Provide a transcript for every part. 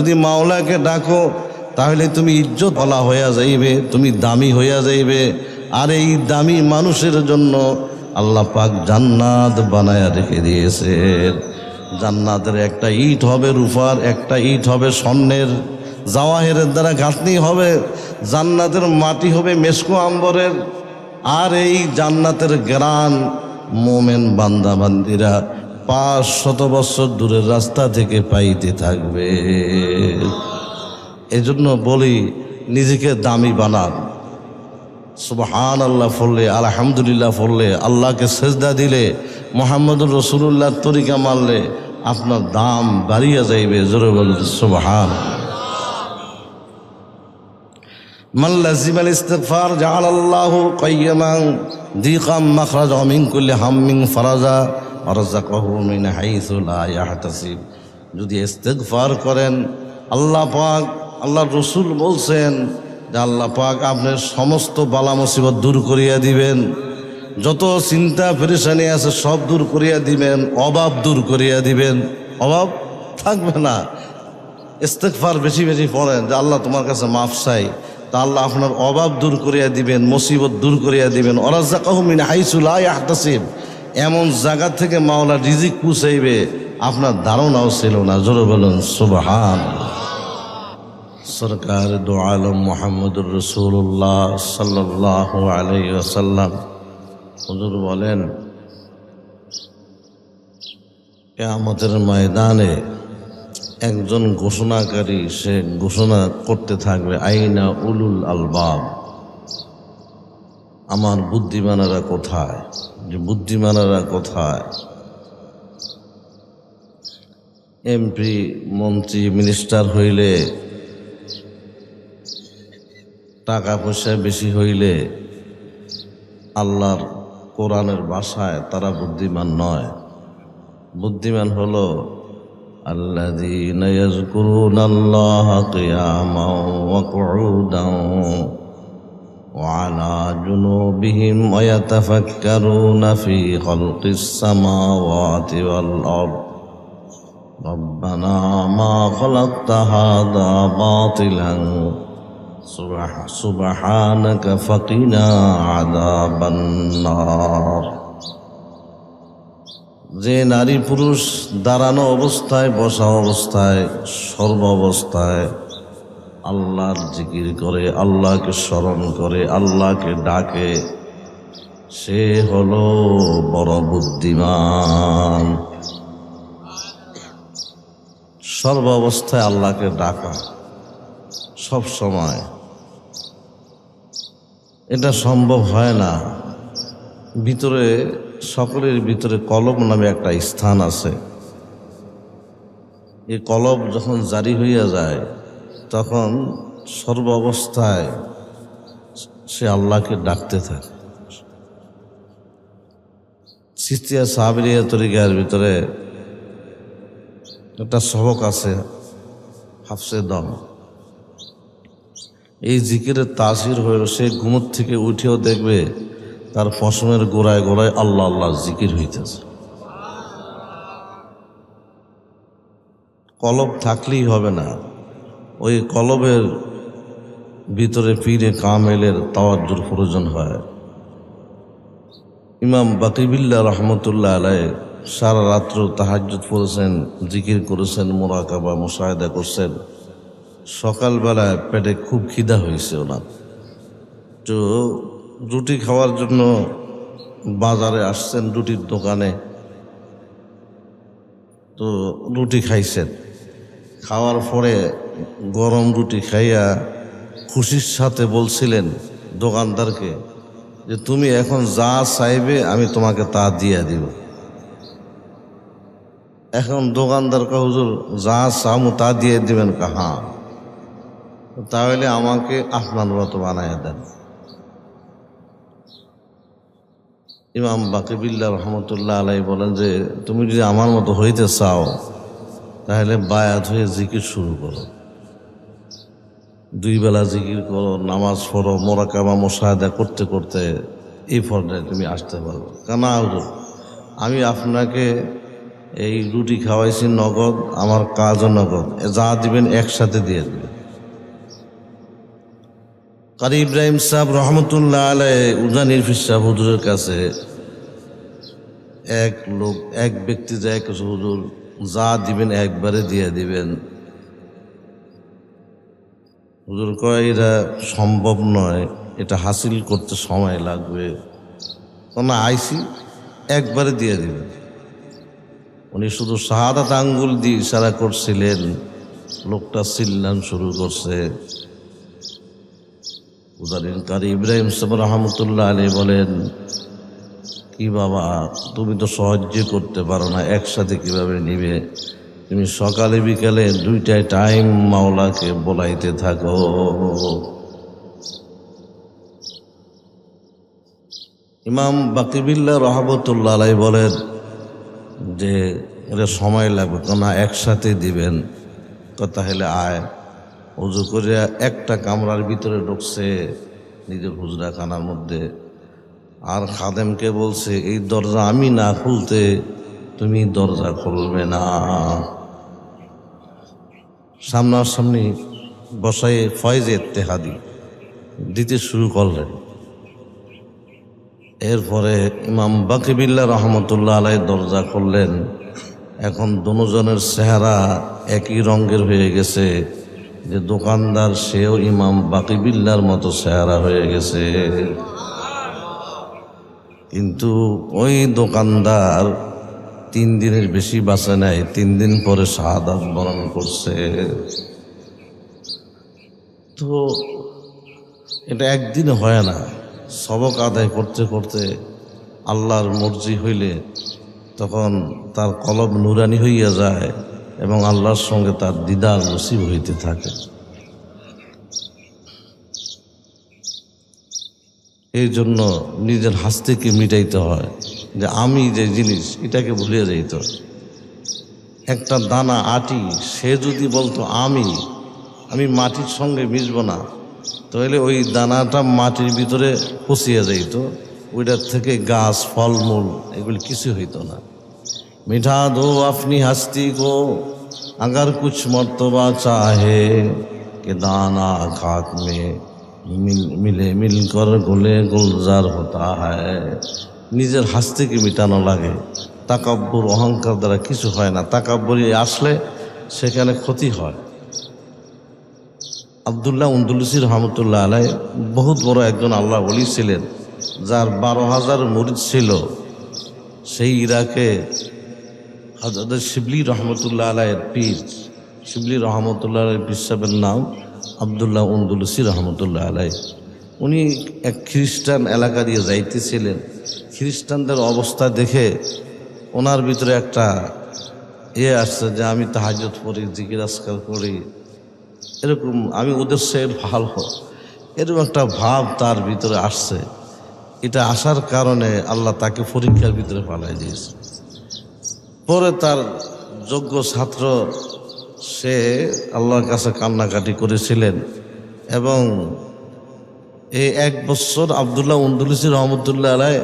যদি মাওলাকে ডাকো তাহলে তুমি ইজ্জত ওয়ালা হইয়া যাইবে, তুমি দামি হইয়া যাইবে। আর এই দামি মানুষের জন্য আল্লাহ পাক জান্নাত বানায়া রেখে দিয়েছে। জান্নাতের একটা ইট হবে রূপার, একটা ইট হবে স্বর্ণের, জাওয়াহিরের দ্বারা গাঁথনি হবে। জান্নাতের মাটি হবে মেসকো আম্বরের। আর এই জান্নাতের গ্রান মোমেন বান্দা বান্দিরা 500 বছর দূরের রাস্তা থেকে পাইতে থাকবে। এজন্য বলি নিজেকে দামি বানান। সুবহানাল্লাহ পড়লে, আলহামদুলিল্লাহ পড়লে, আল্লাহকে সেজদা দিলে, মুহাম্মদুর রাসূলুল্লাহর তরিকা মানলে আপনার দাম বাড়িয়া যাইবে। জোরে বলুন সুবহানাল্লাহ। মান লাজিমাল ইস্তিগফার জাআলাল্লাহু কাইয়ামান দিকাম মাখরাজা মিন কুল্লি হাম্মিন ফারাজা ওয়ারযাকাহু মিন হাইসু লা ইয়াহতাসিব। যদি ইস্তিগফার করেন আল্লাহ পাক, আল্লাহর রাসূল বলছেন যে আল্লাহ পাক আপনার সমস্ত বালা মুসিবত দূর করিয়া দিবেন, যত চিন্তা পেরেশানি আছে সব দূর করিয়া দিবেন, অভাব দূর করিয়া দিবেন, অভাব থাকবে না। ইস্তিগফার বেশি বেশি পড়েন যে আল্লাহ তোমার কাছে মাফ চাই, তা আল্লাহ আপনার অভাব দূর করিয়া দিবেন, মুসিবত দূর করিয়া দিবেন। ওয়ারযাকাহু মিন হাইসু লা ইয়াহতাসিব, এমন জায়গা থেকে মাওলা রিজিক পৌঁছাইবে আপনার ধারণাও ছিল না। জোরে বলুন সুবহানাল্লাহ। সরকার দু আলম মুহাম্মদুর রাসূলুল্লাহ সাল্লাল্লাহু আলাইহি ওয়াসাল্লাম হুজুর বলেন, কিয়ামতের ময়দানে একজন ঘোষণাকারী সে ঘোষণা করতে থাকবে, আইনা উলুল আলবাব, আমার বুদ্ধিমানেরা কোথায়? যে বুদ্ধিমানেরা কোথায়? এমপি, মন্ত্রী, মিনিস্টার হইলে, টাকা পয়সা বেশি হইলে আল্লাহর কোরআনের ভাষায় তারা বুদ্ধিমান নয়। বুদ্ধিমান হলো আল্লাযীনা ইয়াযকুরুনাল্লাহা কিয়ামান ওয়া কুউদান ওয়া আলা জুনুবিহিম ওয়া ইয়াতাফাক্কারুনা ফী খালকিস সামাওয়াতি ওয়াল আরদ রব্বানা মা খালাকতা হাযা বাতিলান সুবহানাকা ফাকিনা আযাবান নার। যে নারী পুরুষ দাঁড়ানো অবস্থায়, বসা অবস্থায়, সর্ব অবস্থায় আল্লাহর জিকির করে, আল্লাহকে স্মরণ করে, আল্লাহকে ডাকে, সে হলো বড় বুদ্ধিমান। সর্ব অবস্থায় আল্লাহকে ডাকা, সব সময়, এটা সম্ভব হয় না। ভিতরে, সকলের ভিতরে কলব নামে একটা স্থান আছে। এই কলব যখন জারি হইয়া যায় তখন সর্ব অবস্থায় সে আল্লাহকে ডাকতে থাকে। চিশতিয়া সাবরিয়া তরিকার ভিতরে একটা সবক আছে, হাফসে দম। এই জিকিরের তাসির হইল সে ঘুমোর থেকে উঠেও দেখবে তার পশমের গোড়ায় গোড়ায় আল্লাহ আল্লাহ জিকির হইতেছে। কলব থাকলেই হবে না, ওই কলবের ভিতরে পীরে কামেলের তাওয়াজ্জুর প্রয়োজন হয়। ইমাম বাকিবিল্লাহ রহমতুল্লাহ আলাইহি সারা রাত্র তাহাজ্জুদ পড়েছেন, জিকির করেছেন, মুরাকাবা মুশাহাদা করছেন। সকালবেলায় পেটে খুব খিদা হয়েছে ওনার, তো রুটি খাওয়ার জন্য বাজারে আসছেন, রুটির দোকানে। তো রুটি খাইছেন, খাওয়ার পরে গরম রুটি খাইয়া খুশির সাথে বলছিলেন দোকানদারকে যে তুমি এখন যা চাইবে আমি তোমাকে তা দিয়ে দিব। এখন দোকানদার কা হুজুর যা চামু তা দিয়ে দিবেন? হ্যাঁ, তাহলে আমাকে আপনার মতো বানাইয়া দেন। ইমাম বাকিবিল্লাহ রহমতুল্লাহ আলাইহি বলেন যে তুমি যদি আমার মতো হইতে চাও তাহলে বায়াত হয়ে জিকির শুরু করো, 2 বেলা জিকির করো, নামাজ পড়ো, মুরাকাবা মুশাহাদা করতে করতে এই পর্যায়ে তুমি আসতে পারবে। কেন হুজুর, আমি আপনাকে এই রুটি খাওয়াইছি নগদ, আমার কাজও নগদ, যা দিবেন একসাথে দিয়ে দেবেন। কারি ইব্রাহিম সাহেব রহমতুল্লাহ আলাই উজানির ফির সাহেব হুজুরের কাছে এক ব্যক্তি যায়, হুজুর যা দিবেন একবারে দিয়ে দিবেন। হুজুর কয় এটা সম্ভব নয়, এটা হাসিল করতে সময় লাগবে, না আইসি একবারে দিয়ে দিবেন। উনি শুধু শাহাদাত আঙ্গুল দিয়ে ইশারা করছিলেন, লোকটা চিল্লান শুরু করছে। উদাহরণ কারি ইব্রাহিম সাহেব রহমতুল্লাহ আলী বলেন, কি বাবা তুমি তো সহ্য করতে পারো না, একসাথে কিভাবে নিবে? তুমি সকালে বিকালে দুইটায় টাইম মাওলাকে বলাইতে থাকো। ইমাম বাকিবিল্লাহ রহমতুল্লাহ আলাই বলেন যে এটা সময় লাগবে, কেন একসাথে দিবেন। কথা হলে আয় উজু করে একটা কামরার ভিতরে ঢুকছে নিজের হুজরাখানার মধ্যে, আর খাদেমকে বলছে এই দরজা আমি না খুলতে তুমি দরজা খুলবে না। সামনাসামনি বসাই ফয়েজে ইত্তেহাদি দিতে শুরু করলেন। এরপরে ইমাম বাকিবিল্লাহ রহমতুল্লাহ আলাই দরজা খুললেন। এখন দুজনের চেহারা একই রঙের হয়ে গেছে, যে দোকানদার সেও ইমাম বাকিবিল্লাহর মতো চেহারা হয়ে গেছে। কিন্তু ওই দোকানদার 3 দিনের বেশি বাঁচে নাই, 3 দিন পরে শাহাদাত বরণ করছে। তো এটা একদিনে হয় না, সবক আদায় করতে করতে আল্লাহর মর্জি হইলে তখন তার কলব নুরানি হইয়া যায় এবং আল্লাহর সঙ্গে তার দিদার নসিব হইতে থাকে। এই জন্য নিজের হাসতেকে মিটাইতে হয়, যে আমি যে জিনিস এটাকে ভুলিয়ে যাইত। একটা দানা আটি সে যদি বলতো আমি মাটির সঙ্গে মিশব না, তাহলে ওই দানাটা মাটির ভিতরে পচিয়ে যাইত, ওইটার থেকে গাছ ফলমূল এগুলি কিছু হইতো না। মিঠা দো আপনি হাস্তি কো अगर कुछ मर्तबा चाहे कि दाना खाक में মিলে মিলকর গোলে গুলজার হতা হয়। নিজের হাসতেকে মিটানো লাগে, তাকাব্বুর অহংকার দ্বারা কিছু হয় না। তাকাব্বুরি আসলে সেখানে ক্ষতি হয়। আবদুল্লাহ উন্দুলুসি রহমতুল্লাহ আলাই বহুত বড় একজন আল্লাহ ওলি ছিলেন, যার 12,000 মুরিদ ছিল। সেই ইরাকে হযরত শিবলি রহমতুল্লাহ আলাইয়ের পীর, শিবলি রহমতুল্লাহ আলাইয়ের পীর সাহেবের নাম আবদুল্লাহ উন্দুলুসি রহমতুল্লাহ আলাই। উনি এক খ্রিস্টান এলাকা দিয়ে যাইতেছিলেন। খ্রিস্টানদের অবস্থা দেখে ওনার ভিতরে একটা আসছে যে আমি তাহাজ্জুদ পড়ি, জিকির আজকার করি, এরকম আমি ওদের চেয়ে ভালো, এরকম একটা ভাব তার ভিতরে আসছে। এটা আসার কারণে আল্লাহ তাকে পরীক্ষার ভিতরে পালাই দিয়েছে। পরে তার যোগ্য ছাত্র সে আল্লাহর কাছে কান্নাকাটি করেছিলেন এবং এই 1 বছর আবদুল্লাহ উন্দুলুসি রহমতুল্লাহ আলাই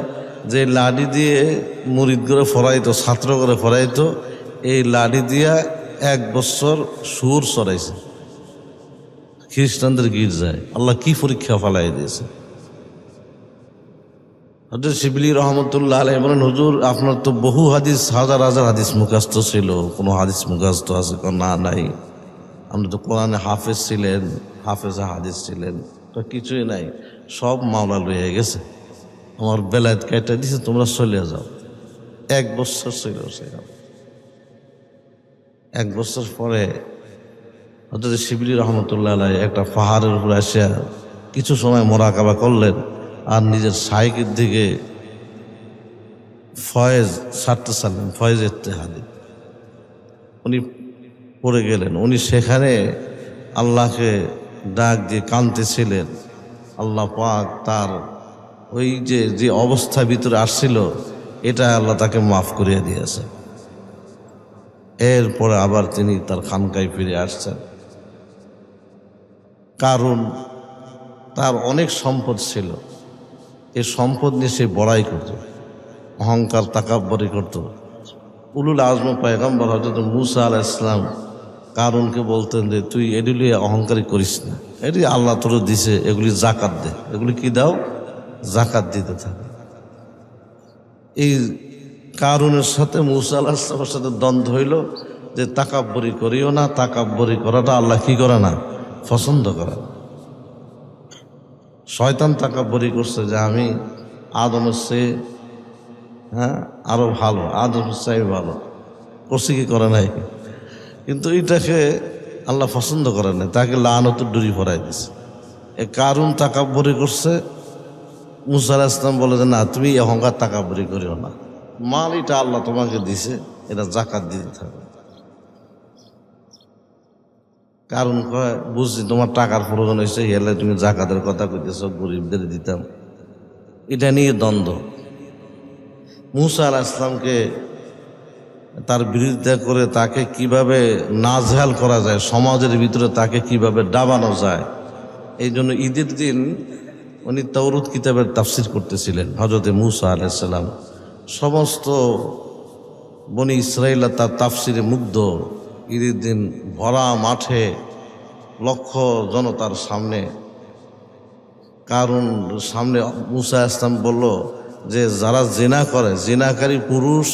যে লাঠি দিয়ে মুরিদ করে ফরাইতো, ছাত্র করে ফরাইতো, এই লাঠি দিয়া 1 বছর সুর চড়াইছে খ্রিস্টানদের গির্জায়। আল্লাহ কি পরীক্ষা ফালাই দিয়েছে। হযরত শিবলি রহমতুল্লাহ আলাইহি বলেন, হুজুর আপনার তো বহু হাদিস, হাজার হাজার হাদিস মুখস্থ ছিল, কোনো হাদিস মুখস্থ আছে? না নাই। আপনি তো কোরআনে হাফেজ ছিলেন, হাফেজা হাদিস ছিলেন, তো কিছুই নাই, সব মাওলা লইয়া গেছে, আমার বেলায়েত কেটে দিছে, তোমরা চলে যাও। 1 বছর ছিল সেখানে। 1 বছর পরে হযরত শিবলি রহমতুল্লাহ আলাইহি একটা পাহাড়ের উপরে আসিয়া কিছু সময় মোরাকাবা করলেন, আর নিজের শাইখের দিকে ফয়েজ ছাড়তে চাইলেন, ফয়েজ ইত্তেহাদি। উনি পড়ে গেলেন। উনি সেখানে আল্লাহকে ডাক দিয়ে কাঁদতেছিলেন। আল্লাহ পাক তার ওই যে অবস্থা ভিতরে আসছিল, এটা আল্লাহ তাকে মাফ করিয়ে দিয়েছে। এরপরে আবার তিনি তার খানকায় ফিরে আসছেন। কারণ তার অনেক সম্পদ ছিল, এই সম্পদ নিয়ে সে বড়াই করত, অহংকার তাকাব্বরি করত। উলুল আজম পয়গম্বর হযরত মূসা আলাইহিস সালাম কারুনকে বলতেন যে তুই এগুলি অহংকারী করিস না, এটি আল্লাহ তোর দিছে, এগুলি জাকাত দে, এগুলি কি দাও, জাকাত দিতে থাকে। এই কারুনের সাথে মূসা আলাইহিস সালামের সাথে দ্বন্দ্ব হইল যে তাকাব্বুরি করিও না, তাকাব্বুরি করাটা আল্লাহ কি করে না, পছন্দ করে না। শয়তান তাকাব্বুরি করছে যে আমি আদমের চেয়ে আরো ভালো, আদমের চেয়ে ভালো করছি, কি করে নাই, কিন্তু এটাকে আল্লাহ পছন্দ করে না, তাকে লানতের ডুরি ভরাই দিছে। এ কারুন তাকাব্বুরি করছে, মূসা আলাইহিস সালাম বলে যে না, তুমি অহংকার তাকাব্বুরি করিও না, মাল এটা আল্লাহ তোমাকে দিছে, এটা জাকাত দিতে থাকবে। কারণ কয় বুঝছি তোমার টাকার প্রয়োজন হয়েছে, এলে তুমি জাকাতের কথা কইতেছ, গরিবদের দিতাম। এটা নিয়ে দ্বন্দ্ব। মূসা আলাইহিস সালামকে তার বিরোধিতা করে তাকে কিভাবে নাজেহাল করা যায়, সমাজের ভিতরে তাকে কিভাবে ডাবানো যায়, এই জন্য ঈদের দিন উনি তাওরাত কিতাবের তাফসীর করতেছিলেন। হযরত মূসা আলাইহিস সালাম সমস্ত বনি ইসরাইল তার তাফসীরে মুগ্ধ। ঈদের দিন ভরা মাঠে লক্ষ জনতার সামনে কারণ সামনে মূসা আলাইহিস সালাম বলল যে যারা জিনা করে, জিনাকারী পুরুষ,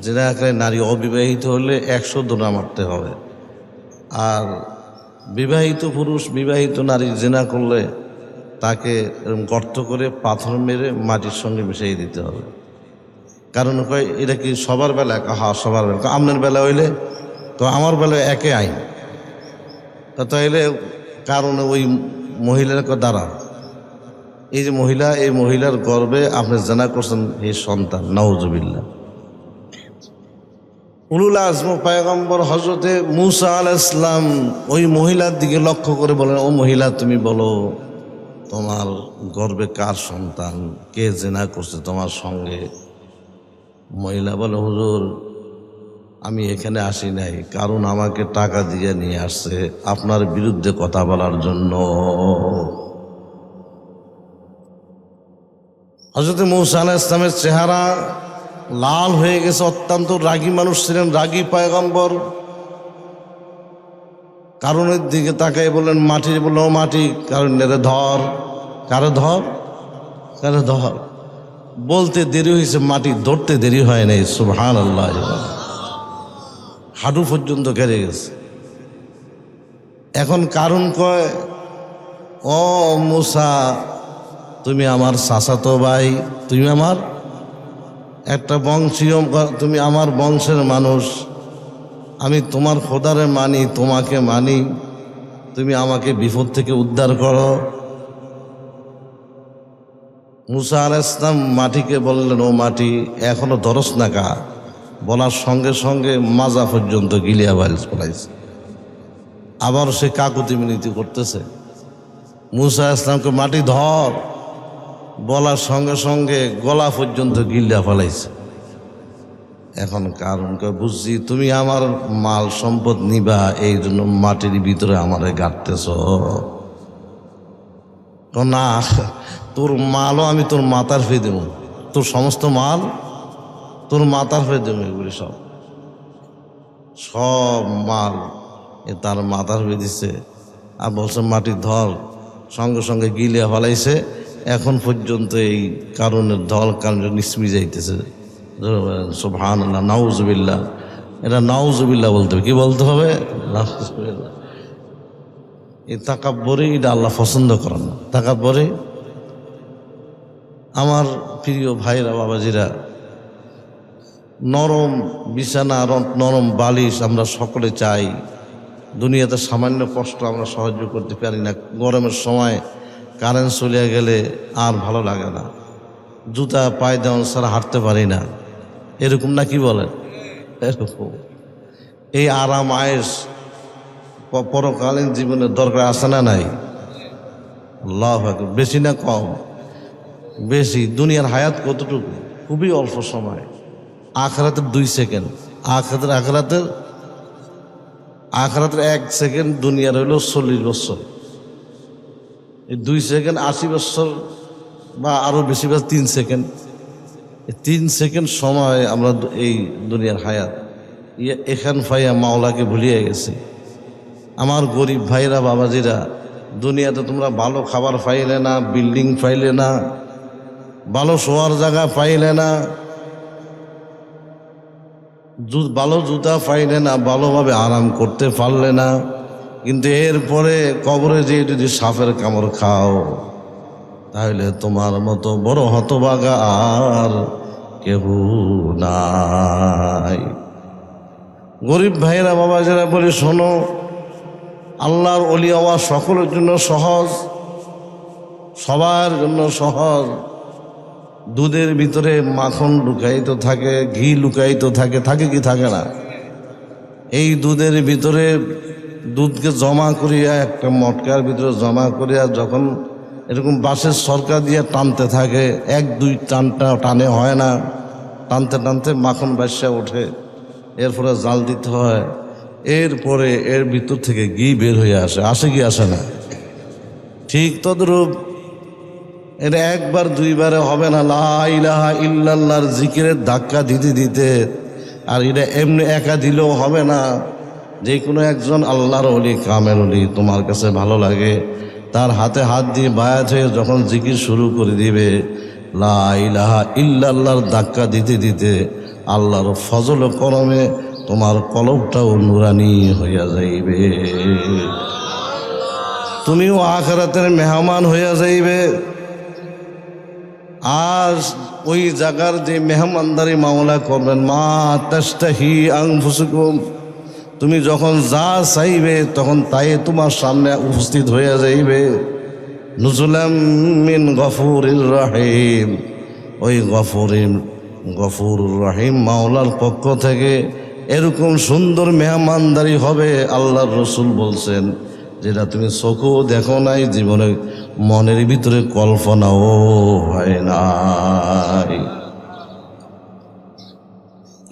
জিনাকারী নারী অবিবাহিত হলে 100 দোনা মারতে হবে, আর বিবাহিত পুরুষ বিবাহিত নারী জিনা করলে তাকে গর্ত করে পাথর মেরে মাটির সঙ্গে মিশিয়ে দিতে হবে। কারণ কয় এটা কি সবার বেলা? হ্যাঁ সবার বেলা। আপনার বেলা হইলে তো আমার বেলায় একে আইন, তা তাইলে কারণ ওই মহিলার দ্বারা এই যে মহিলা, এই মহিলার গর্ভে আপনি জানা করছেন এই সন্তান, নাউজুবিল্লাহ। উলুল আজম পয়গম্বর হযরতে মূসা আলাইহিস সালাম ওই মহিলার দিকে লক্ষ্য করে বলেন, ও মহিলা তুমি বলো তোমার গর্ভে কার সন্তান, কে জিনা করছে তোমার সঙ্গে? মহিলা বলে, হুজুর আমি এখানে আসি নাই, কারণ আমাকে টাকা দিয়ে নিয়ে আসছে আপনার বিরুদ্ধে কথা বলার জন্য। হযরত মূসা আলাইহিস সালামের চেহারা লাল হয়ে গেছে, অত্যন্ত রাগী মানুষ ছিলেন, রাগী পয়গম্বর। কারণের দিকে তাকাই বললেন, মাটি, বলল ও মাটি, কারণ ধর, কারে ধর, কারে ধর। বলতে দেরি হয়েছে, মাটি ধরতে দেরি হয় নাই। সুবহানাল্লাহ, হাঁটু পর্যন্ত কেড়ে গেছে। এখন কারণ কয়, ও মূসা তুমি আমার চাচাতো ভাই, তুমি আমার একটা বংশীয়, তুমি আমার বংশের মানুষ, আমি তোমার খোদারে মানি, তোমাকে মানি, তুমি আমাকে বিপদ থেকে উদ্ধার করো। মূসা আলাইহিস সালাম মাটিকে বললেন, ও মাটি এখনো ধরস না কা? বলার সঙ্গে সঙ্গে মাজা পর্যন্ত গিলিয়া বারিশ পড়াইছে। আবার সে কাকুতি মিনতি করতেছে। মূসা আলাইহিস সালামকে মাটি ধর বলার সঙ্গে সঙ্গে গলা পর্যন্ত গিলিয়া ফেলাইছে। এখন কারণ বুঝছি তুমি আমার মাল সম্পদ নিবা, এই জন্য মাটির ভিতরে আমারে গাঁটতেছ। না, তোর মালও আমি তোর মাথার ফেয়ে দেব, তোর সমস্ত মাল তোর মাথার ফেয়ে দেব, এগুলি সব সব মাল তার মাথার ফেয়ে দিচ্ছে। আর বলছে মাটি ধর, সঙ্গে সঙ্গে গিলিয়া ফেলাইছে। এখন পর্যন্ত এই কারণের ধল কারণ নিসমি যাইতেছে। সুবহানাল্লাহ, নাউজুবিল্লাহ। এটা নাউজুবিল্লাহ বলতে হবে, কি বলতে হবে? নাউজুবিল্লাহ। এই তাকাব্বুরি এটা আল্লাহ পছন্দ করেন না। তাকাব্বুরি, আমার প্রিয় ভাইরা বাবাজিরা, নরম বিছানা, নরম বালিশ আমরা সকলে চাই। দুনিয়াতে সামান্য কষ্ট আমরা সহ্য করতে পারি না। গরমের সময় কারেন্ট চলে গেলে আর ভালো লাগে না, জুতা পায়ে দেওয়ান ছাড়া হাঁটতে পারি না, এরকম না কি বলেন? এরকম এই আরাম আয়েশ পরকালীন জীবনের দরকার আছে না নাই? আল্লাহু আকবার। বেশি না কম? বেশি। দুনিয়ার হায়াত কতটুকু? খুবই অল্প সময়। আখিরাতের 2 সেকেন্ড, আখিরাতের 1 সেকেন্ড, দুনিয়ার হইল 40 বছর। এই 2 সেকেন্ড 80 বছর বা আরো বেশি, 3 সেকেন্ড। 3 সেকেন্ড সময় আমরা এই দুনিয়ার হায়াত এখান ফাইয়া মাওলাকে ভুলিয়ে গেছি। আমার গরিব ভাইরা বাবাজিরা, দুনিয়াতে তোমরা ভালো খাবার পাইলে না, বিল্ডিং পাইলে না, ভালো শোয়ার জায়গা পাইলে না, ভালো জুতা পাইলে না, ভালোভাবে আরাম করতে পারলে না, কিন্তু এরপরে কবরে যেয়ে যদি সাপের কামড় খাও তাহলে তোমার মতো বড় হতভাগা আর কেহ নাই। গরিব ভাইরা বাবাজিরা বলি, শোনো, আল্লাহর ওলি হওয়া সকলের জন্য সহজ, সবার জন্য সহজ। দুধের ভিতরে মাখন লুকায়িত থাকে, ঘি লুকায়িত থাকে, থাকে কি থাকে না? এই দুধের ভিতরে দুধকে জমা করিয়া একটা মটকার ভিতরে জমা করিয়া যখন এরকম বাঁশের সরকা দিয়ে টানতে থাকে, 1-2 টানে হয় না, টানতে টানতে মাখন বাসা ওঠে, এরপরে জাল দিতে হয়, এরপরে এর ভিতর থেকে ঘি বের হয়ে আসে, আসে কি আসে না? ঠিক তদ্রূপ এটা 1বার 2বারে হবে না। লা ইলাহা ইল্লাল্লাহর জিকিরের ধাক্কা দিতে দিতে, আর এটা এমনি একা দিলেও হবে না। যে কোনো একজন আল্লাহর ওলি, কামেল ওলি তোমার কাছে ভালো লাগে, তার হাতে হাত দিয়ে বায়াত হয়ে যখন জিকির শুরু করে দিবে, লা ইলাহা ইল্লাল্লাহর ধাক্কা দিতে দিতে আল্লাহর ফজল করমে তোমার কলবটাও নুরানি হইয়া যাইবে, তুমিও আখিরাতের মেহমান হইয়া যাইবে। আর ওই জায়গার যে মেহমানদারি মাওলা করবেন, মা তাস্তাহি আনফুসুকুম, তুমি যখন যা চাইবে তখন তাই তোমার সামনে উপস্থিত হয়ে যাইবে। নুজুলাম মিন গফুরির রহিম, ওই গফুর রহিম মাওলার পক্ষ থেকে এরকম সুন্দর মেহমানদারি হবে, আল্লাহর রসুল বলছেন, যেটা তুমি চোখেও দেখো নাই, জীবনে মনের ভিতরে কল্পনাও হয় নাই।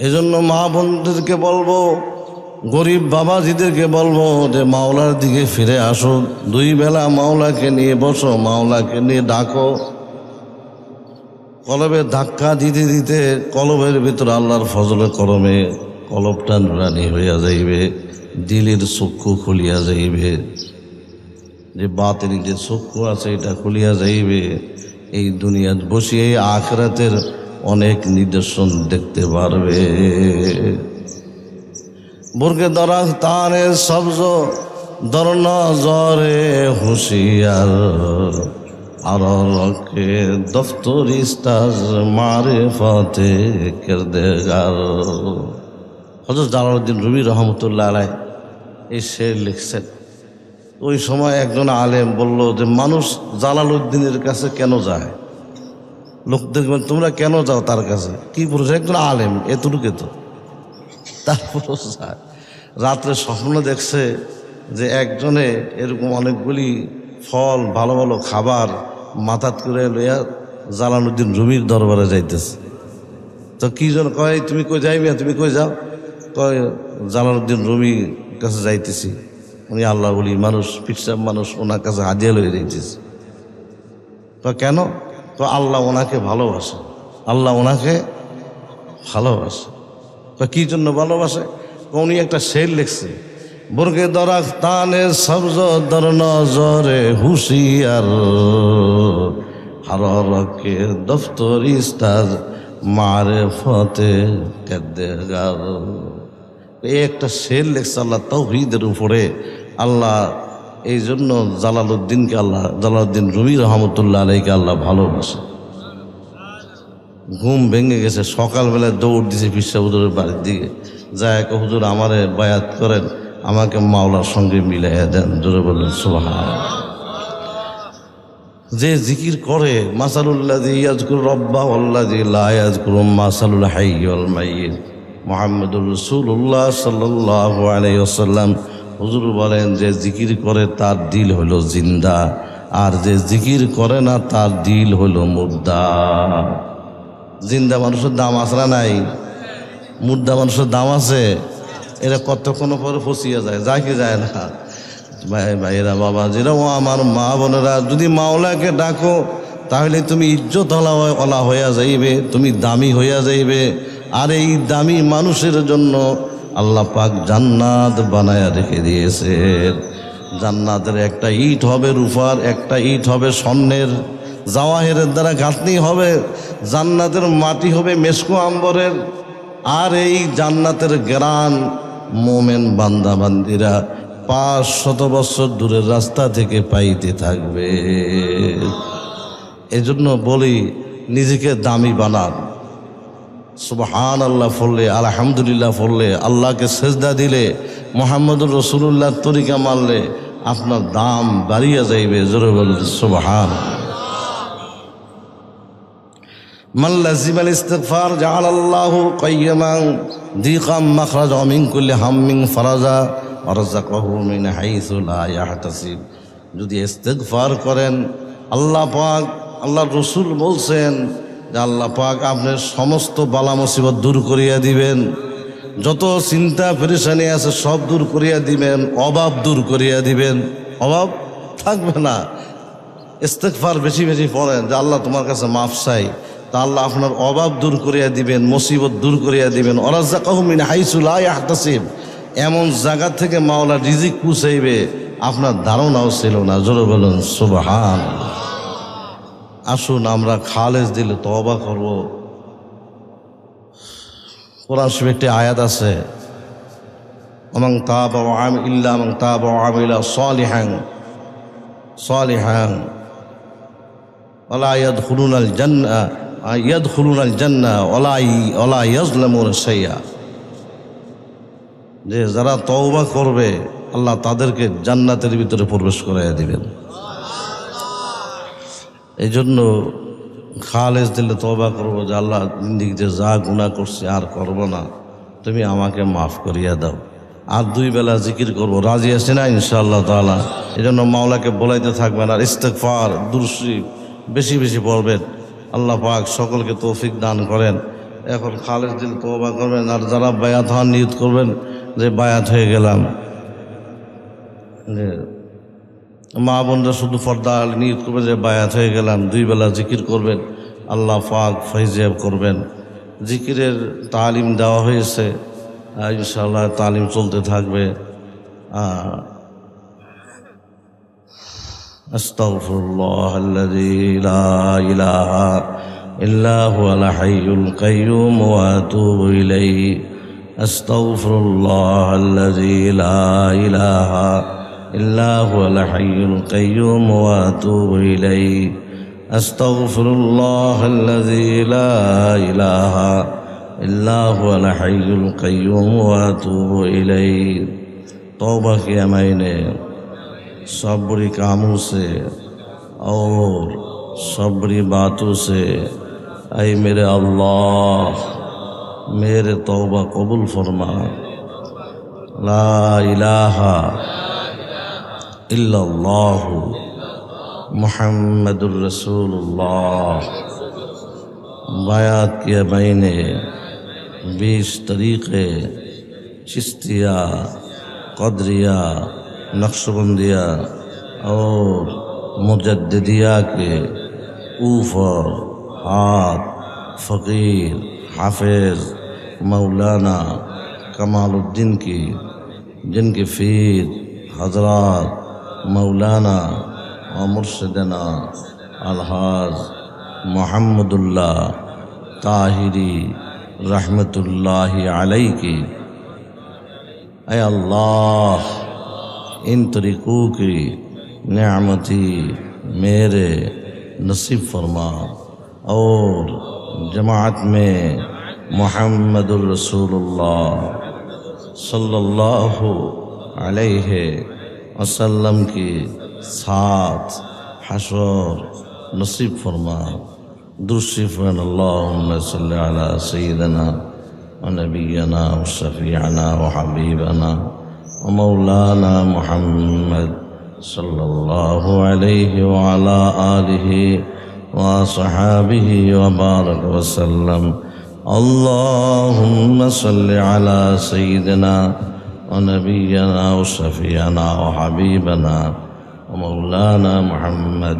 এজন্য মা বোনদেরকে বলবো, গরিব বাবাজিদেরকে বলবো যে মাওলার দিকে ফিরে আসো, 2 বেলা মাওলাকে নিয়ে বসো, মাওলাকে নিয়ে ডাকো। কলবে ধাক্কা দিতে দিতে কলবের ভিতরে আল্লাহর ফজলে করমে কলবটা নুরানি হইয়া যাইবে, দিলের চক্ষু খুলিয়া যাইবে, যে বাতিল যে চক্ষু আছে এটা খুলিয়া যাইবে। এই দুনিয়াত বসিয়ে আখিরাতের অনেক নিদর্শন দেখতে পারবে। বুরকে দরাজ তারে সবজ দর নজরে হুঁশিয়ার, আর রকে দফতর ইস্তাজ মারে ফতে কেরদেগার। হযরত জালালউদ্দিন রুমি রহমতুল্লাহ আলাইহি এই শের লিখছেন। ওই সময় একজন আলেম বলল যে মানুষ জালালউদ্দিনের কাছে কেন যায়? লোক দেখবেন, তোমরা কেন যাও তার কাছে? কি বলছে? একজন আলেম, এতটুকু তো। তারপর যায়, রাত্রে স্বপ্ন দেখছে যে একজনে এরকম অনেকগুলি ফল, ভালো ভালো খাবার মাথাত করে লইয়া জালালউদ্দিন রুমির দরবারে যাইতেছে। তো কি জন কয়, তুমি কই যাইবে? তুমি কই যাও? কয় জালালউদ্দিন রুমির কাছে যাইতেছি, উনি আল্লাহ বলি মানুষ, পিকসাব মানুষ, ওনার কাছে হাদিয়া লইয়া যাইতেছি। তো কেন? তো আল্লাহ ওনাকে ভালোবাসে, আল্লাহ ওনাকে ভালোবাসে। তো কি জন্য ভালোবাসে? উনি একটা শের লিখছে, বুরকে দরাজ তানে সবজ দর নজরে হুঁশিয়ার, হাররকে দফতর ইস্তাজ মারে ফতে কেরদেগার। এই একটা শের লিখছে আল্লাহ তাওহীদের উপরে। আল্লাহ এই জন্য জালালউদ্দিনকে, আল্লাহ জালালউদ্দিন রুমি রহমতুল্লাহ আলাইহিকে আল্লাহ ভালোবাসে। ঘুম ভেঙে গেছে, সকালবেলায় দৌড় দিছে পিসা হুজুরের বাড়ির দিকে, যায় ক হুজুর আমারে বায়াত করেন, আমাকে মাওলার সঙ্গে মিলাইয়া দেন। জোরে বললেন সুবহানাল্লাহ। যে জিকির করে, মাসালুল্লাযী ইয়াযকুরু রাব্বাহু ওয়াল্লাযী লা ইয়াযকুরু, মাসালুল হাইয়্যি ওয়াল মাইয়্যিত। মুহাম্মদুর রাসূলুল্লাহ সাল্লাল্লাহু আলাইহি ওয়াসাল্লাম হুজুর বলেন, যে জিকির করে তার দিল হলো জিন্দা, আর যে জিকির করে না তার দিল হলো মুর্দা। জিন্দা মানুষের দাম আছে না নাই? মুর্দা মানুষের দাম আছে? এরা কতক্ষণ পরে ফসিয়া যায়, যায় কি যায় না? ভাইরা বাবা, যেটা ও আমার মা বোনেরা, যদি মাওলাকে ডাকো তাহলে তুমি ইজ্জতওয়ালা হইয়া যাইবে, তুমি দামি হইয়া যাইবে। আর এই দামি মানুষের জন্য আল্লাহ পাক জান্নাত বানায়া রেখে দিয়েছে। জান্নাতের একটা ইট হবে রূপার, একটা ইট হবে স্বর্ণের, জাওয়াহিরের দ্বারা গাঁথনি হবে। জান্নাতের মাটি হবে মেসকো আম্বরের। আর এই জান্নাতের গ্রান মোমেন বান্দাবান্দিরা 500 বছর দূরের রাস্তা থেকে পাইতে থাকবে। এজন্য বলি, নিজেকে দামি বানান। সুবহান আল্লাহ পড়লে, আলহামদুলিল্লাহ পড়লে, আল্লাহকে সেজদা দিলে, মুহাম্মদুর রাসূলুল্লাহর তরিকা মানলে আপনার দাম বাড়িয়া যাইবে। জোরে বলুন সুবহান। মান লাজিমাল ইস্তিগফার জাআলাল্লাহু কাইয়্যিমান দীকাম মাখরাজা মিন কুল্লি হাম্মিন ফারাজা ওয়া রাযাকাহু মিন হাইসু লা ইয়াহতাসিব। যদি ইস্তিগফার করেন, আল্লাহ পাক, আল্লাহর রাসূল বলছেন যে আল্লাহ পাক আপনার সমস্ত বালা মুসিবত দূর করিয়া দিবেন, যত চিন্তা পেরেশানি আছে সব দূর করিয়া দিবেন, অভাব দূর করিয়া দিবেন, অভাব থাকবে না। ইস্তিগফার বেশি বেশি পড়েন যে আল্লাহ তোমার কাছে মাফ চাই, তা আল্লাহ আপনার অভাব দূর করিয়া দিবেন, মুসিবত দূর করিয়া দিবেন। ওয়ারাযাকাহু মিন হাইসু লা ইয়াহতাসিব, এমন জায়গা থেকে মাওলা রিজিক পৌঁছাইবে আপনার ধারণাও ছিল না। জোরে বলুন সুবহান। আসুন আমরা খালেস দিলে তওবা করব। কোরআন শরীফে একটি আয়াত আছে, ওমান তাবা ওয়া আমিলা ইল্লা মান তাবা ওয়া আমিলা সালিহান ওয়ালা ইয়াদখুলুনাল জান্নাহ ওয়ালা ইয়াজলামুনা শাইআ। যে যারা তওবা করবে আল্লাহ তাদেরকে জান্নাতের ভিতরে প্রবেশ করাইয়া দিবেন। এই জন্য খালেস দিলে তওবা করবো যে আল্লাহ জিন্দেগিতে যা গুনাহ করছি আর করব না, তুমি আমাকে মাফ করিয়া দাও। আর 2 বেলা জিকির করব, রাজি আছি না ইনশাআল্লাহ তাআলা। এই জন্য মাওলাকে বলাইতে থাকবেন আর ইস্তিগফার দুরূদ শরীফ বেশি বেশি পড়বেন। আল্লাহ পাক সকলকে তৌফিক দান করেন। এখন খালেস দিল তওবা করবেন। আর যারা বায়াত হন নিয়ত করবেন যে বায়াত হয়ে গেলাম। যে মা বোনরা শুধু পর্দা নিয়ত করবেন যে বায়াত হয়ে গেলাম। 2 বেলা জিকির করবেন, আল্লাহ পাক ফয়জিয়াব করবেন। জিকিরের তালিম দেওয়া হয়েছে, ইনশাআল্লাহ তালিম চলতে থাকবে। আস্তাগফিরুল্লাহাল্লাযী লা ইলাহা ইল্লা হুয়াল হাইয়ুল কাইয়্যুম ওয়া আতুবু ইলাইহি। আস্তাগফিরুল্লাহাল্লাযী লা ইলাহা ইল্লা হুয়াল হাইয়ুল কাইয়্যুম ওয়া আতুবু ইলাইহি। আস্তাগফিরুল্লাহাল্লাযী লা ইলাহা ইল্লা হুয়াল হাইয়ুল কাইয়্যুম ওয়া আতুবু ইলাইহি। तौबा किया मैंने सब बुरी कामों से और सब बुरी बातों से। ऐ मेरे अल्लाह मेरे तौबा कबूल फरमा। ला इलाहा इल्लल्लाहु मुहम्मदुर रसूलुल्लाह। बायात किया मैंने 20 तरीक़े चिश्तिया, कदरिया, नक्शबंदिया और मुजद्दिदिया के ऊपर हाथ फ़कीर हाफिज़ मौलाना कमालुद्दीन की, जिनके फ़ीद हज़रात मौलाना और मुर्शिदना अलहाज मोहम्मदुल्लाह ताहिरी रहमतुल्लाहि अलैहि की। ऐ अल्लाह इन तरीक़ों की नेमती मेरे नसीब फरमा और जमात में मुहम्मदुर रसूलुल्लाह सल्लल्लाहु अलैहि वसल्लम की साथ हशर नसीब फरमा। दुरुद अल्लाहुम्मा सल्लि अला सय्यिदना व नबियना व शफीअना व हबीबना व मौलाना मुहम्मद सल्लल्लाहु अलैहि व अला आलिहि व असहाबिहि व बारक व सल्लम। अल्लाहुम्मा सल्लि अला सय्यिदना व नबियना व शफीअना व हबीबना व मौलाना मुहम्मद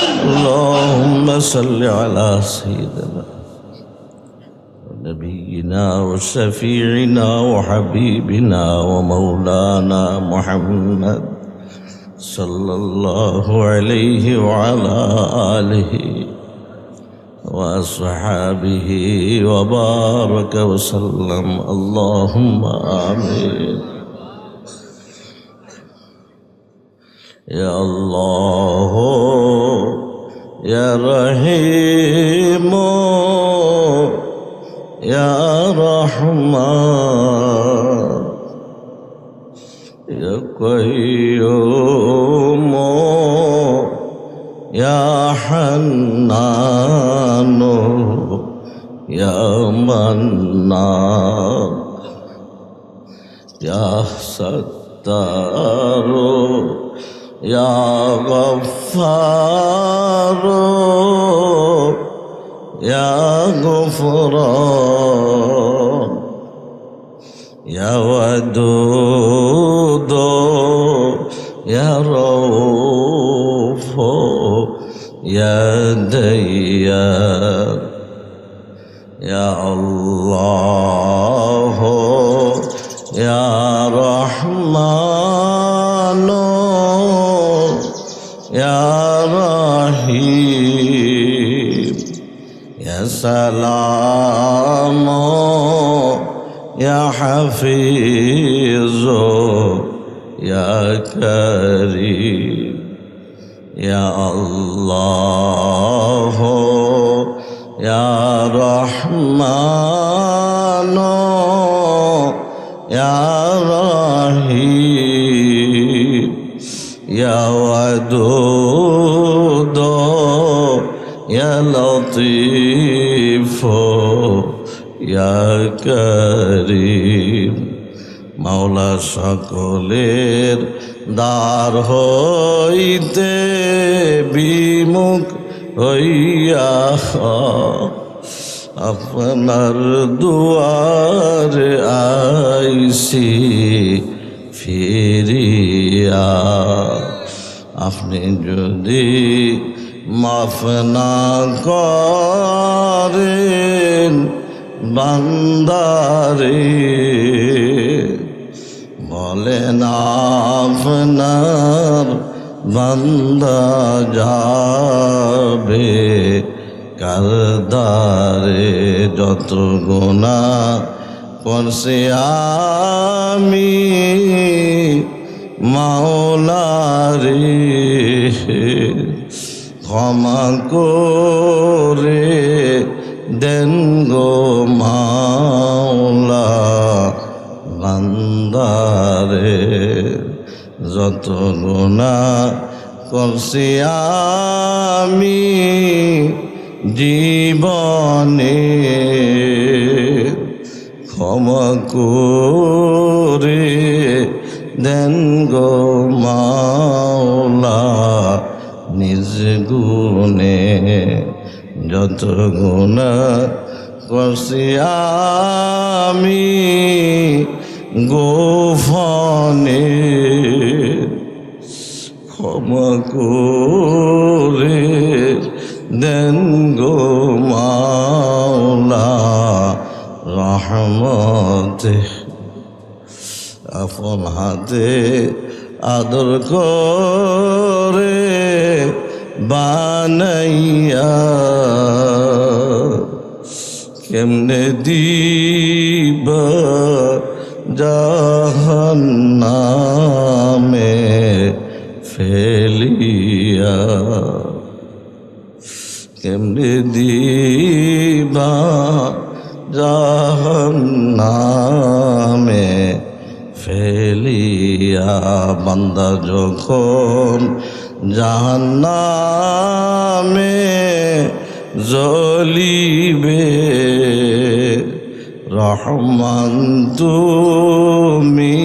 اللهم صل على سيدنا ونبينا وشفيعنا وحبيبنا ومولانا محمد صلى الله عليه وعلى آله وأصحابه وبارك وسلم. اللهم آمين. يا الله يا رحيم يا رحمن يا قيوم يا حنان يا منان يا ستار يا غفار يا غفران يا ودود يا رؤوف يا ديان يا الله يا رحمن يا رحيم رحيم يا سلام يا حفيظ يا كريم يا الله يا رحمن يا رحيم يا ودود يا لطيف يا كريم মাওলা সকলের দ্বার হইতে বিমুখ হইয়া আপনার দুয়ার আইসি ফিরিয়া আপনি যদি মাফ না করেন বান্দারে বলেন আপনার বান্দা যাবে কারদারে যত গুনাহ করছি আমি মাওলারে ক্ষমা করে দেন গো মাওলা বান্দারে যত গুনাহ করছি আমি জীবনে ক্ষমা করে দেন গো মাওলা নিজ গুণে যত গুনাহ করছি আমি গোপনে ক্ষমা করে দেন গো মাওলা রহমতে আপন হাতে আদর করে বানাইয়া কেমনে দিবা জাহান্নামে ফেলিয়া কেমনে দিবা জাহান্নামে ফেলিয়া বান্দা যখন জাহান্নামে জ্বলিবে রহমান তুমি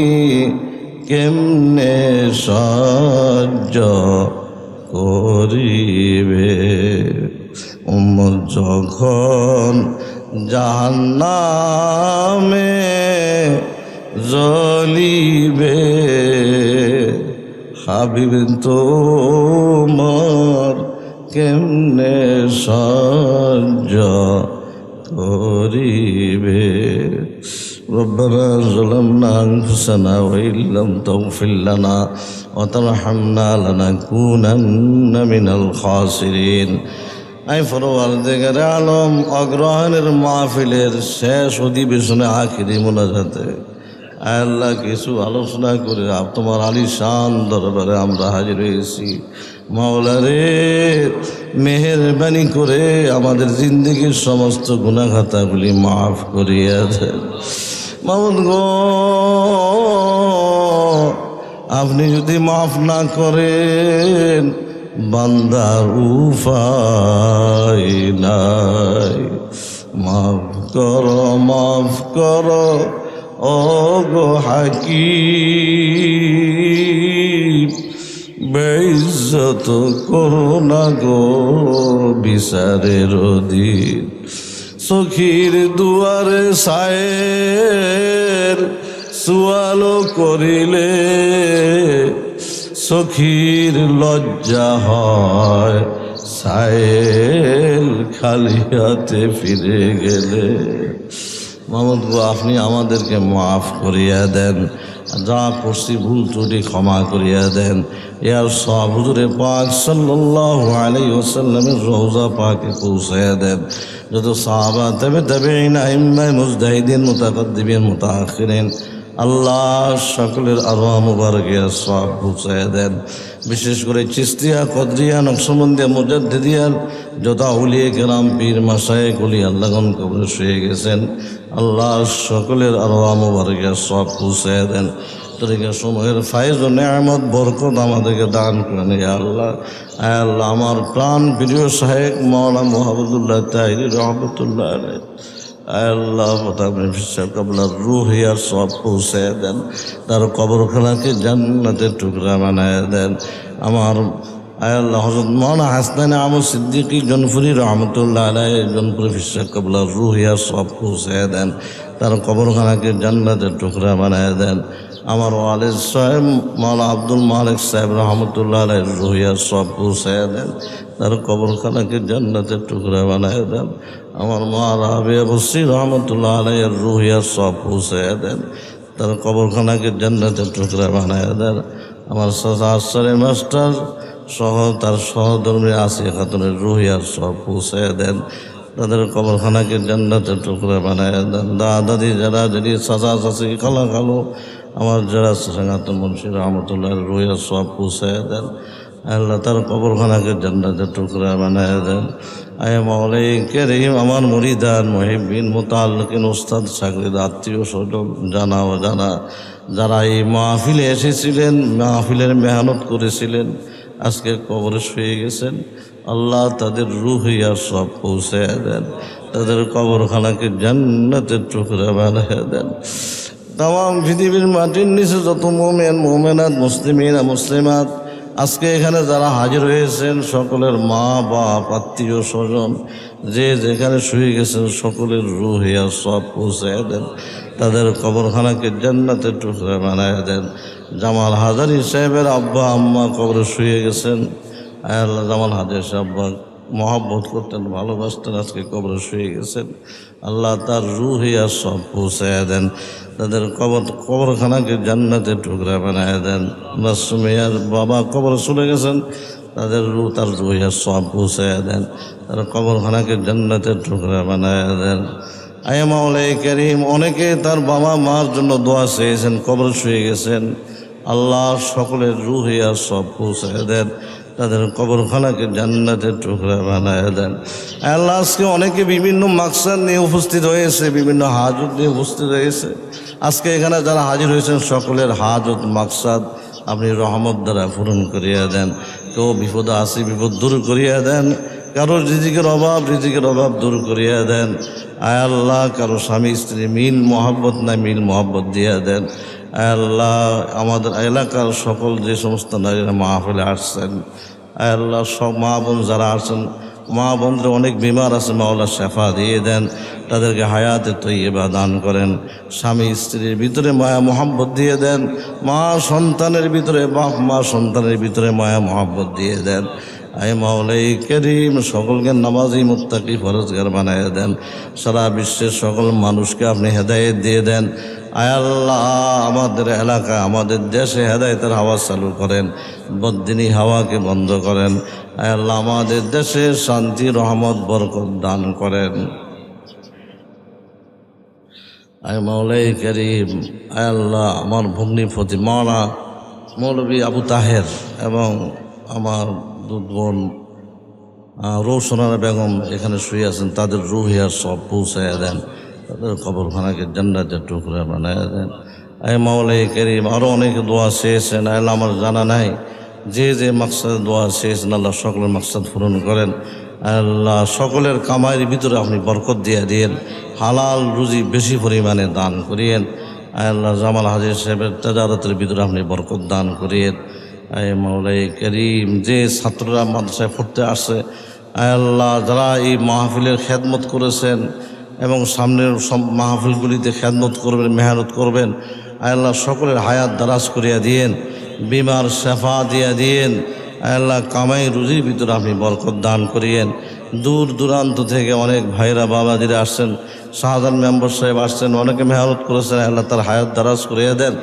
কেমনে সহ্য করিবে উম্মত যখন জাহান্নামে জ্বলিবে হাবিব তোমার কেমনে সহ্য করিবে ربنا ظلمنا أنفسنا وإن لم تغفر لنا وترحمنا لنكونن من الخاسرين আই পরওয়ারদিগার আলম অগ্রহণের মাহফিলের শেষ অধিবেশনে আখিরি মোনাজাতে আল্লাহ কিছু আলোচনা করে তোমার আলিশান দরবারে আমরা হাজির হয়েছি মাওলা রে মেহেরবানি করে আমাদের জিন্দগির সমস্ত গুনাহ খাতাগুলি মাফ করিয়া দেন মাওলা গো আপনি যদি মাফ না করেন বান্দার উপায় নাই মাফ করো ও গো হাকিম বেইজ্জত করো না গো বিচারের দিন সখীর দুয়ারে সায়ের সুয়ালো করিলে সখীর লজ্জা হয় সায়েল খালি হাতে ফিরে গেলে মাহমুদ গো আপনি আমাদেরকে মাফ করিয়া দেন, যা করছি ভুল ত্রুটি ক্ষমা করিয়া দেন। ইয়ার সব হুজুরে পাক সাল্লাল্লাহু আলাইহি ওয়াসাল্লামের রওজা পাকে পৌঁছায়া দেন। যত সাহাবা তাবেঈন আইম্মায়ে মুজতাহিদিন মুতাকাদ্দিমিন মুতাআখিরিন আল্লাহ সকলের আরওয়াহ মুবারকের সওয়াব পৌঁছায়া দেন। বিশেষ করে চিশতিয়া, কদরিয়া, নকশবন্দিয়া, মুজাদ্দিদিয়ার যত আউলিয়া কেরাম, পীর, মাশায়েখ, ওলিয়া আল্লাহগণ কবরে শুয়ে গেছেন, আল্লাহ সকলের আরওয়াহ মুবারকের সওয়াব পৌঁছায়া দেন। তরিকা সময়ের ফায়েজ ও নেয়ামত বরকত আমাদেরকে দান করেন ইয়া আল্লাহ। আয় আল্লাহ, আমার প্রাণ প্রিয় শায়েখ মাওলানা মুহাম্মদুল্লাহ তাহিরি রহমতুল্লাহ আলাইহি, আয় আল্লাহ কবলার রূহ ইয়ার সব পৌঁছায় দেন, তার কবরখানাকে জান্নাতের টুকরা বানায় দেন। আমার আয় আল্লাহ হযরত মাওলানা হাসনাইন আহমদ সিদ্দিকী জনপুরি রহমতুল্লাহ আলাইহি জনপুরি ফিসাব কবলার রূহ ইয়ার সব পৌঁছায় দেন, তার কবরখানাকে জান্নাতের টুকরা বানায় দেন। আমার ওয়ালিদ সাহেব মাওলানা আব্দুল মালিক সাহেব রহমতুল্লাহ আলাইহি রূহ ইয়ার সব পৌঁছায় দেন, তার কবরখানাকে জান্নাতের টুকরা বানায় দেন। আমার মা রাবিয়া বসরি রহমতুল্লাহ আলাইহির রূহ ইয়ার সব পৌঁছায় দেন, তার কবরখানাকে জান্নাতের টুকরা বানায় দেন। আমার চাচা আশরাফ মাস্টার সহ তার সহধর্মী আসিয়া খাতুনের রূহ ইয়ার সব পৌঁছায় দেন, তাদের কবরখানাকে জান্নাতের টুকরা বানায় দেন। দাদি যারা যদি চাচা চাচি খালা খালো আমার যারা সাঙ্গাতুল মুন্সি রহমতুল্লাহ রূহ ইয়ার সব পৌঁছায় দেন। আল্লাহ তার কবরখানাকে জান্নাতের টুকরা বানায় দেন। আয় মাওলাই কারীম, আমার মুরিদান, মুহিব্বিন, মুতাআল্লিকিন, উস্তাদ, শাগির্দ, আত্মীয় স্বজন, জানা অজানা যারা এই মাহফিলে এসেছিলেন, মাহফিলের মেহনত করেছিলেন, আজকে কবরে শুয়ে গেছেন, আল্লাহ তাদের রূহ ইয়ার সব পৌঁছায় দেন, তাদের কবরখানাকে জান্নাতের টুকরা বানায় দেন। তাম পৃথিবীর মাটির নিচে যত মুমিন, মুমিনাত, মুসলিমিন, মুসলিমাত আজকে এখানে যারা হাজির হয়েছেন, সকলের মা বাপ, আত্মীয় স্বজন যে যেখানে শুয়ে গেছেন, সকলের রূহ ইয়ার সব পৌঁছায় দেন, তাদের কবরখানাকে জান্নাতের টুকরা বানায় দেন। জামাল হাজারী সাহেবের আব্বা আম্মা কবরে শুয়ে গেছেন, আল্লাহ জামাল হাজারী সাহেব আব্বা মহব্বত করতেন, ভালোবাসতেন, আজকে কবরে শুয়ে গেছেন, আল্লাহ তার রূহ ইয়ার সব পৌঁছায় দেন, তাদের কবরখানাকে জান্নাতের টুকরা বানায় দেন। মাসুমিয়ার বাবা কবরে চলে গেছেন, তাদের রূহ তার রূহ ইয়ার সব পৌঁছায় দেন, তার কবরখানাকে জান্নাতের টুকরা বানায় দেন। আয় মাওলাই কারীম, অনেকে তার বাবা মার জন্য দোয়া চেয়েছেন, কবরে শুয়ে গেছেন, আল্লাহ সকলের রূহ ইয়ার সব পৌঁছায় দেন, তাদের কবরখানাকে জান্নাতের টুকরা বানায় দেন। আল্লাহ আজকে অনেকে বিভিন্ন মাকসাদ নিয়ে উপস্থিত হয়েছে, বিভিন্ন হাজত নিয়ে উপস্থিত হয়েছে, আজকে এখানে যারা হাজির হয়েছেন সকলের হাজত মাকসাদ আপনি রহমত দ্বারা পূরণ করিয়া দেন। কেউ বিপদ আসি বিপদ দূর করিয়া দেন, কারোর রিজিকের অভাব দূর করিয়া দেন। আয় আল্লাহ কারো স্বামী স্ত্রী মিল মহব্বত নাই, মিল মহব্বত দিয়া দেন। আয় আল্লাহ আমাদের এলাকার সকল যে সমস্ত নারীরা মাহফিলে আসছেন, আয় আল্লাহ সব মা বোন যারা আসছেন, মা বোনদের অনেক বিমার আছে, মাওলা শেফা দিয়ে দেন, তাদেরকে হায়াতে তৈয়বা দান করেন। স্বামী স্ত্রীর ভিতরে মায়া মহব্বত দিয়ে দেন, মা সন্তানের ভিতরে, বাপ মা সন্তানের ভিতরে মায়া মহব্বত দিয়ে দেন। আয় মাওলাই কারীম, সকলকে নামাজি মুত্তাকি ফরজগার বানায় দেন। সারা বিশ্বের সকল মানুষকে আপনি হেদায়েত দিয়ে দেন। আয় আল্লাহ আমাদের এলাকা, আমাদের দেশে হেদায়েতের হাওয়া চালু করেন, বদ্দিনী হাওয়াকে বন্ধ করেন। আয় আল্লাহ আমাদের দেশে শান্তি, রহমত, বরকত দান করেন। আয় মাওলাই কারীম, আয় আল্লাহ আমার ভগ্নিপতি মাওলানা মৌলভী আবু তাহের এবং আমার দুধ বোন রৌশনারা বেগম এখানে শুয়ে আছেন, তাদের রূহ ইয়ার সব পৌঁছাইয়া দেন, তাদের কবরখানাকে জান্নাতের টুকরা বানাইয়া দেন। আয় মাওলাই কারীম, আরও অনেকে দোয়া চেয়েছেন, আল্লাহ আমার জানা নাই, যে যে মাকসাদে দোয়া চেয়েছেন আল্লাহ সকলের মাকসাদ পূরণ করেন। আল্লাহ সকলের কামাইয়ের ভিতরে আপনি বরকত দিয়ে দিয়েন, হালাল রুজি বেশি পরিমাণে দান করিয়েন। আল্লাহ জামাল হাজির সাহেবের তেজারতের ভিতরে আপনি বরকত দান করিয়েন। আয় মাওলাই কারীম, যে ছাত্ররা মাদ্রাসায় পড়তে আসে, আল্লাহ যারা এই মাহফিলের খেদমত করেছেন এবং সামনের সব মাহফিলগুলিতে খেদমত করবেন, মেহনত করবেন, আল্লাহ সকলের হায়াত দারাজ করিয়া দিয়েন, বিমার শেফা দিয়া দিয়েন। আল্লাহ কামাই রুজির ভিতরে আপনি বরকত দান করিয়েন, দূর দূরান্ত থেকে অনেক ভাইরা বাবাজিরা আসছেন, শাহজাহান মেম্বার সাহেব আসছেন, অনেকে মেহনত করেছেন। আল্লাহ তার হায়াত দারাজ করিয়ে দেন,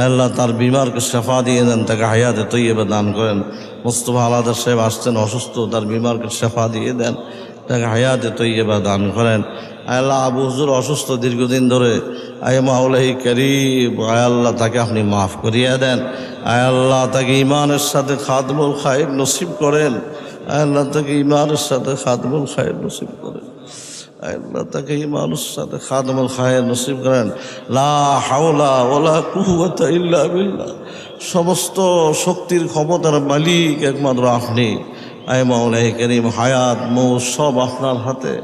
আল্লাহ তার বিমারকে শেফা দিয়ে দেন, তাকে হায়াতে তৈয়বা দান করেন। মোস্তফা আলাদার সাহেব আসছেন অসুস্থ, তার বিমারকে শেফা দিয়ে দেন, তাকে হায়াতে তৈয়বা দান করেন। আল্লাহ আবু হুজুর অসুস্থ দীর্ঘদিন ধরে, আয় মাওলাই করিম, আয় আল্লাহ তাকে আপনি মাফ করিয়ে দেন। আয় আল্লাহ তাকে ইমানের সাথে খাদমুল খায়ের নসিব করেন। আয় আল্লাহ তাকে ইমানের সাথে খাদমুল খায়ের নসিব করেন। আয় আল্লাহ তাকে ইমানের সাথে খাদমুল খায়ের নসিব করেন। লা হাওলা ওয়ালা কুওয়াতা ইল্লা বিল্লাহ। সমস্ত শক্তির ক্ষমতার মালিক একমাত্র আপনি। আয় মাওলাই করিম, হায়াত মৌত সব আপনার হাতে।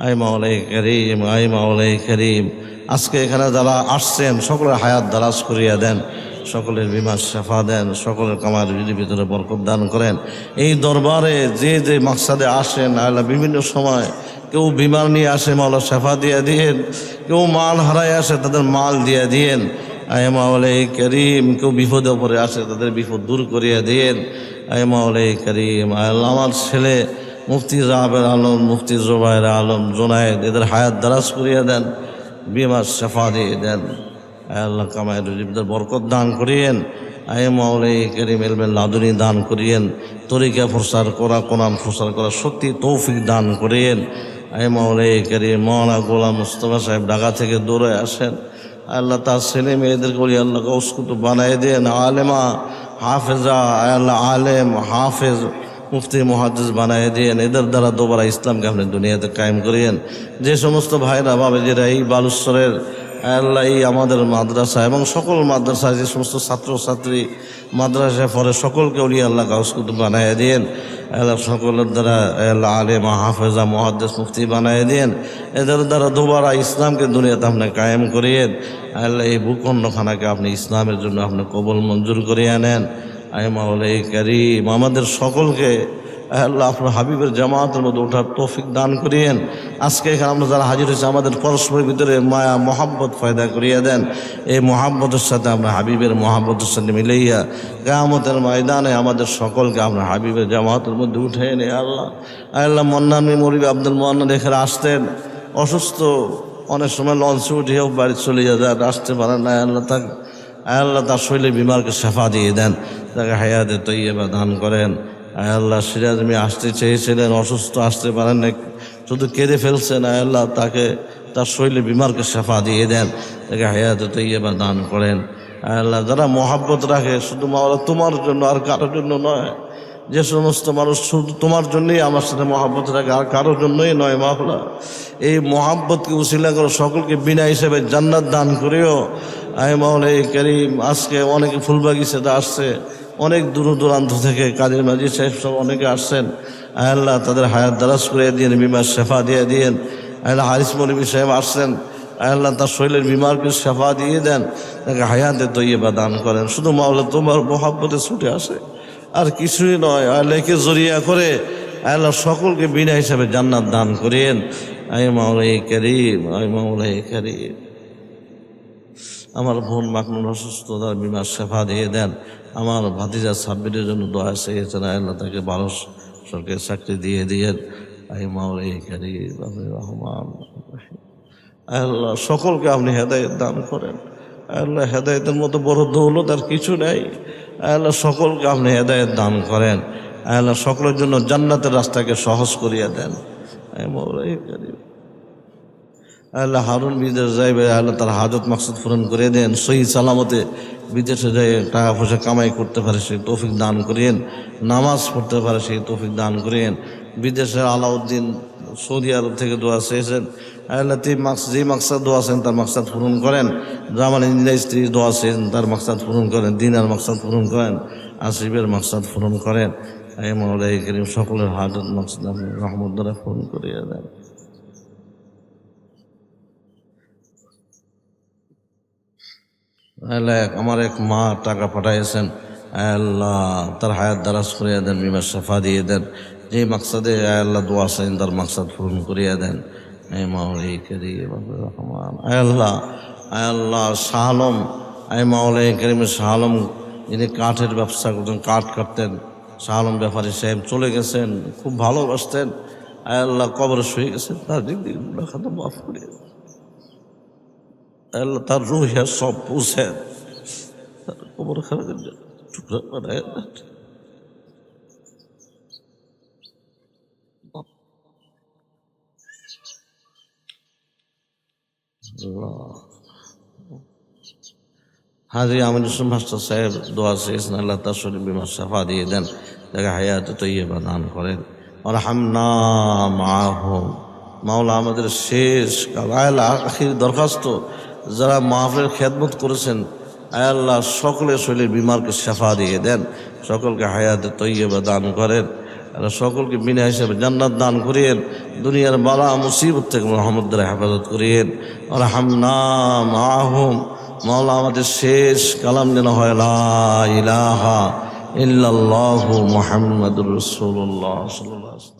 আয় মাওলাই করিম, আয় মাওলাই করিম, আজকে এখানে যারা আসছেন সকলের হায়াত দারাজ করিয়া দেন, সকলের বিমার শেফা দেন, সকলের কামার ভিতরে বরকত দান করেন। এই দরবারে যে যে মাকসাদে আসেন আল্লাহ বিভিন্ন সময়, কেউ বিমার নিয়ে আসে মাওলা শেফা দিয়ে দিয়েন, কেউ মাল হারায় আসে তাদের মাল দিয়ে দিয়েন। আয় মাওলাই করিম, কেউ বিপদে পড়ে আসে তাদের বিপদ দূর করিয়া দিয়েন। আয় মাওলাই করিম, আল্লাহ আমার ছেলে মুফতি জাহাবের আলম, মুফতি জোবায়ের আলম, জোনায়েদ, এদের হায়াত দারাজ করিয়া দেন, বিমার শেফা দিয়ে দেন। আল্লাহ কামায়ের রিজিকের বরকত দান করিয়েন। আয় মাওলাই করিম, ইলমে লাদুনী দান করিয়েন, তরিকা প্রসার করা, কোরআন প্রসার করা শক্তি তৌফিক দান করিয়েন। আয় মাওলাই করিম, মাওলানা গোলাম মুস্তাফা সাহেব ঢাকা থেকে দৌড়ে আসেন, আল্লাহ তার ছেলে মেয়েদেরকে বলি আল্লাহ কৌশকুত বানায় দেন, আলেমা হাফেজা, আল্লাহ আলেম হাফেজ মুফতি মুহাদ্দিস বানায় দিয়েন। এদের দ্বারা দোবারা ইসলামকে আপনি দুনিয়াতে কায়েম করিয়েন। যে সমস্ত ভাইরা বাবাজিরা এই বালুশ্বরের আল্লাহ এই আমাদের মাদ্রাসা এবং সকল মাদ্রাসায় যে সমস্ত ছাত্রছাত্রী মাদ্রাসায় পড়ে সকলকে উলি আল্লাহ কাউসকুত বানায় দিয়েন। আল্লাহ সকলের দ্বারা আল্লাহ আলেমা হাফেজা মুহাদ্দিস মুফতি বানায় দিয়েন। এদের দ্বারা দোবারা ইসলামকে দুনিয়াতে আপনি কায়েম করিয়েন। আল্লাহ এই ভূখণ্ডখানাকে আপনি ইসলামের জন্য আপনি কবুল মঞ্জুর করিয়ে নেন। আয় মাওলাই করিম, আমাদের সকলকে আল্লাহ আপনার হাবিবের জামাতের মধ্যে ওঠার তৌফিক দান করিয়েন। আজকে এখানে আমরা যারা হাজির হয়েছে আমাদের পরস্পরের ভিতরে মায়া মহাব্বত পয়দা করিয়ে দেন। এই মহাব্বতের সাথে আমরা হাবিবের মহাব্বতের সাথে মিলাইয়া কিয়ামতের ময়দানে আমাদের সকলকে আপনার হাবিবের জামাতের মধ্যে উঠে এনে আল্লাহ আল্লাহ মন্নান মরিবি আব্দুল মোহান্নান এখানে আসতেন অসুস্থ, অনেক সময় লঞ্চে উঠেও বাড়ি চলে যায়, আসতে পারেন না। আল্লাহ তার শৈলে বিমারকে শেফা দিয়ে দেন, তাকে হায়াতে তৈয়বা দান করেন। আল্লাহ সিরাজ মিয়া আসতে চেয়েছিলেন, অসুস্থ, আসতে পারেন না, শুধু কেঁদে ফেলছেন। আল্লাহ তাকে তার শৈলে বিমারকে শেফা দিয়ে দেন, তাকে হায়াতে তৈয়বা দান করেন। আল্লাহ যারা মহাব্বত রাখে শুধু মাওলা তোমার জন্য আর কারোর জন্য নয়, যে সমস্ত মানুষ শুধু তোমার জন্যই আমার সাথে মহাব্বত রাখে আর কারোর জন্যই নয়, মাওলা এই মহাব্বতকে উসিলা করে সকলকে বিনা হিসেবে জান্নাত দান করেও। আয় মাওলাই করিম, আজকে অনেকে ফুলবাগিচাতে আসছে, অনেক দূর দূরান্ত থেকে কাজের মাঝি সাহেব সব অনেকে আসছেন। আল্লাহ তাদের হায়াত দারাজ করে দিয়েন, বিমার শেফা দিয়ে দিয়েন। আল্লাহ হারিস মৌলভী সাহেব আসছেন, আল্লাহ তার শরীরের বিমারকে শেফা দিয়ে দেন, তাকে হায়াতে তৈয়বা দান করেন। শুধু মাওলা তোমার মহাব্বতে ছুটে আসে আর কিছুই নয়। আল্লাহকে জরিয়া করে আল্লাহ সকলকে বিনা হিসাবে জান্নাত দান করেন। আয় মাওলাই করিম, আয় মাওলাই করিম, আমার বোন মাকনুন অসুস্থ, তার বিমার শেফা দিয়ে দেন। আমার ভাতিজা সাব্বিরের জন্য দোয়া চেয়েছেন, আল্লাহ তাকে 12 সরকারি চাকরি দিয়ে দিয়েন। আয় মাওলাই করিম, রহমান, আল্লাহ সকলকে আপনি হেদায়েত দান করেন। আল্লাহ হেদায়েতের মতো বড় দৌলত আর কিছু নেই। আল্লাহ সকলকে আপনি হেদায়েত দান করেন। আল্লাহ সকলের জন্য জান্নাতের রাস্তাকে সহজ করিয়া দেন। আয় মাওলাই করিম, আল্লাহ হারুন বিদেশ যাইবে, আল্লাহ তার হাজত মাকসুদ পূরণ করে দেন। সহি সালামতে বিদেশে যাই টাকা পয়সা কামাই করতে পারে সেই তৌফিক দান করিয়েন, নামাজ পড়তে পারে সেই তৌফিক দান করিয়েন। বিদেশে আলাউদ্দিন সৌদি আরব থেকে দোয়া চেয়েছেন, আল্লাহ যে মাকসাদ দোয়া আছেন তার মাকসাদ পূরণ করেন। জামান ইঞ্জিনিয়ার স্ত্রী দোয়া আছেন, তার মাকসাদ পূরণ করেন। দিনার মাকসাদ পূরণ করেন, আসিফের মাকসাদ পূরণ করেন। আয় মাওলাই করিম, সকলের হাজত মাকসাদ আপনি রহমত দ্বারা পূরণ করিয়া দেন। আল্লাহ আমার এক মা টাকা পাঠাইছেন, আল্লাহ তার হায়াত দারাজ করিয়া দেন, বিমার শেফা দিয়ে দেন। যে মাকসাদে আল্লাহ দোয়া আছেন তার মাকসাদ পূরণ করিয়া দেন। আয় মাওলাই করিম, রহমান, আল্লাহ আল্লাহ শাহ আলম, আয় মাওলাই করিমের শাহ আলম যিনি কাঠের ব্যবসা করতেন, কাঠ কাটতেন, শাহ আলম ব্যাপারী সাহেব চলে গেছেন, খুব ভালোবাসতেন। আয় আল্লাহ কবর শুয়ে গেছে তার দিক দিয়ে গুনাহ খাতা মাফ করে আল্লাহ তার রুহে সব পৌঁছে তার কবর খারাপের টুকরা বানায় হাজি আমির হোসেন মাস্টার সাহেব দোয়া চেয়েছেন আল্লাহ তার শরীর বিমার সাফা দিয়ে দেন, তাকে হায়াত তৈয়বা দান করেন। আরহামনা মাহুম, মাওলা আমাদের শেষ আখির দরখাস্ত যারা মাহফিলের খেদমত করেছেন আয় আল্লাহ সকলের শরীরের বিমারকে সাফা দিয়ে দেন, সকলকে হায়াতে তৈয়বা দান করেন, আল্লাহ সকলকে বিনা হিসাবে জান্নাত দান করিয়েন, দুনিয়ার বালা মুসিবত থেকে মুহাম্মদের হেফাজত করিয়েন। আরহামনা মাহুম, মাওলা আমাদের শেষ কালাম যেন হয় লা ইলাহা ইল্লাল্লাহু মুহাম্মাদুর রাসূলুল্লাহ সাল্লাল্লাহু আলাইহি ওয়াসাল্লাম।